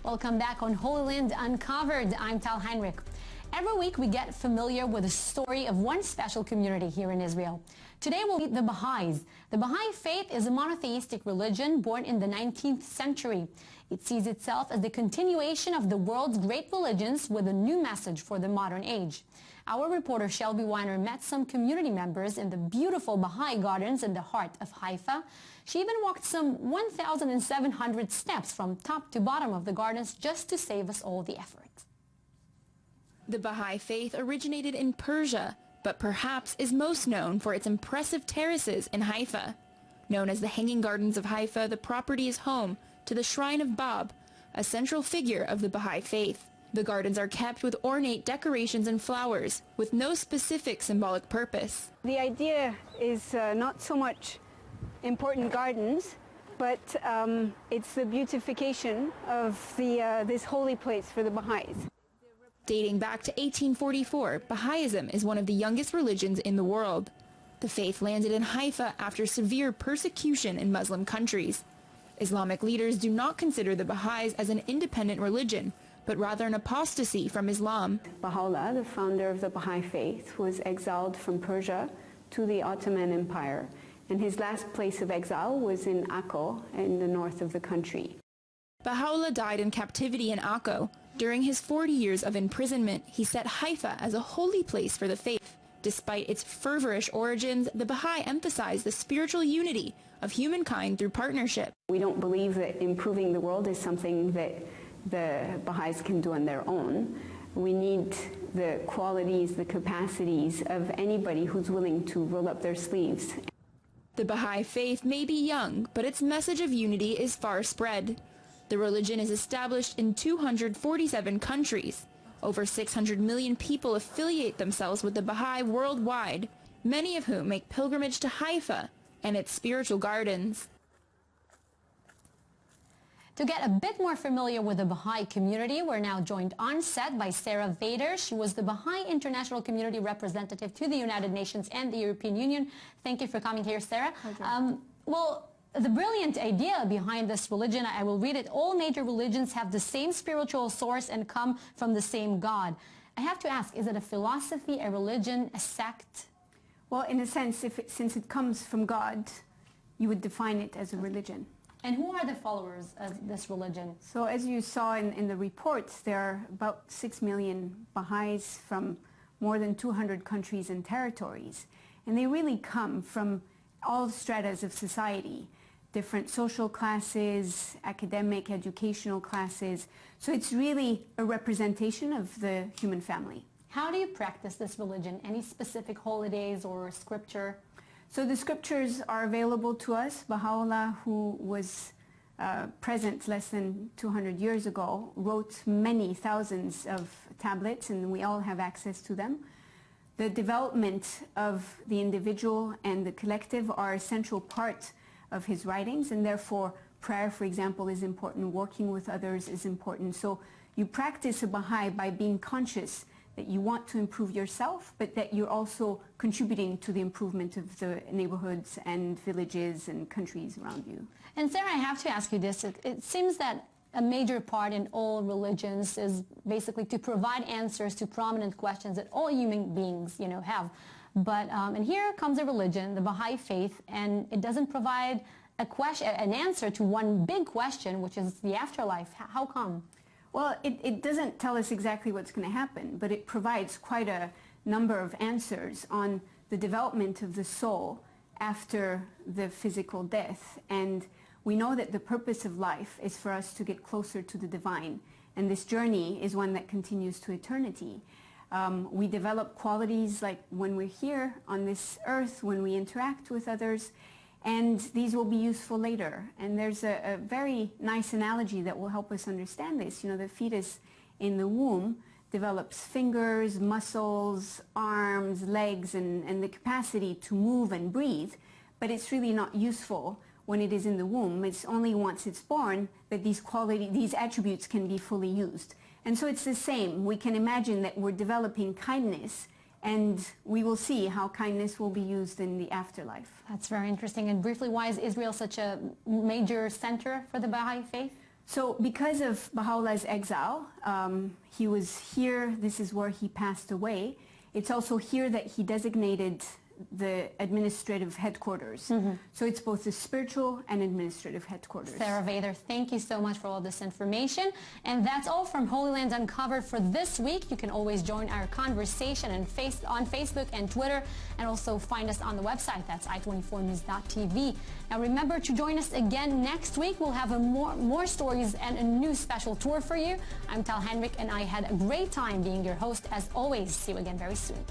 Welcome back on Holy Land Uncovered. I'm Tal Heinrich. Every week we get familiar with the story of one special community here in Israel. Today we'll meet the Baha'is. The Baha'i faith is a monotheistic religion born in the 19th century. It sees itself as the continuation of the world's great religions with a new message for the modern age. Our reporter Shelby Weiner met some community members in the beautiful Baha'i gardens in the heart of Haifa. She even walked some 1,700 steps from top to bottom of the gardens just to save us all the effort. The Baha'i faith originated in Persia, but perhaps is most known for its impressive terraces in Haifa. Known as the Hanging Gardens of Haifa, the property is home to the Shrine of Bab, a central figure of the Baha'i faith. The gardens are kept with ornate decorations and flowers, with no specific symbolic purpose. The idea is not so much important gardens, but it's the beautification of this holy place for the Baha'is. Dating back to 1844, Baha'ism is one of the youngest religions in the world. The faith landed in Haifa after severe persecution in Muslim countries. Islamic leaders do not consider the Baha'is as an independent religion, but rather an apostasy from Islam. Baha'u'llah, the founder of the Baha'i faith, was exiled from Persia to the Ottoman Empire, and his last place of exile was in Akko in the north of the country. Baha'u'llah died in captivity in Akko. During his 40 years of imprisonment, he set Haifa as a holy place for the faith. Despite its fervorish origins, the Baha'i emphasize the spiritual unity of humankind through partnership. We don't believe that improving the world is something that the Baha'is can do on their own. We need the qualities, the capacities of anybody who's willing to roll up their sleeves. The Baha'i faith may be young, but its message of unity is far spread. The religion is established in 247 countries. Over 600 million people affiliate themselves with the Baha'i worldwide, many of whom make pilgrimage to Haifa and its spiritual gardens. To get a bit more familiar with the Baha'i community, we're now joined on set by Sarah Vader. She was the Baha'i International Community Representative to the United Nations and the European Union. Thank you for coming here, Sarah. The brilliant idea behind this religion, I will read it, all major religions have the same spiritual source and come from the same God. I have to ask, is it a philosophy, a religion, a sect? Well, in a sense, since it comes from God, you would define it as a religion. And who are the followers of this religion? So as you saw in the reports, there are about 6 million Baha'is from more than 200 countries and territories. And they really come from all stratas of society, different social classes, academic, educational classes. So it's really a representation of the human family. How do you practice this religion? Any specific holidays or scripture? So the scriptures are available to us. Baha'u'llah, who was present less than 200 years ago, wrote many thousands of tablets, and we all have access to them. The development of the individual and the collective are a central part of his writings, and therefore prayer, for example, is important. Working with others is important. So you practice a Baha'i by being conscious that you want to improve yourself, but that you're also contributing to the improvement of the neighborhoods and villages and countries around you. And Sarah, I have to ask you this. It seems that a major part in all religions is basically to provide answers to prominent questions that all human beings, have. But and here comes a religion, the Baha'i faith, and it doesn't provide an answer to one big question, which is the afterlife. How come? Well, it doesn't tell us exactly what's going to happen, but it provides quite a number of answers on the development of the soul after the physical death. And we know that the purpose of life is for us to get closer to the divine, and this journey is one that continues to eternity. We develop qualities like when we're here on this earth, when we interact with others, and these will be useful later. And there's a very nice analogy that will help us understand this. The fetus in the womb develops fingers, muscles, arms, legs, and the capacity to move and breathe, but it's really not useful when it is in the womb. It's only once it's born that these attributes can be fully used. And so it's the same. We can imagine that we're developing kindness, and we will see how kindness will be used in the afterlife. That's very interesting. And briefly, why is Israel such a major center for the Baha'i faith? So because of Baha'u'llah's exile, he was here, this is where he passed away. It's also here that he designated the administrative headquarters. So it's both the spiritual and administrative headquarters. Sarah Vader, thank you so much for all this information. And that's all from Holy Land Uncovered for this week. You can always join our conversation on Facebook and Twitter, and also find us on the website. That's i24news.tv. Now remember to join us again next week. We'll have more stories and a new special tour for you. I'm Tal Henrik, and I had a great time being your host as always. See you again very soon.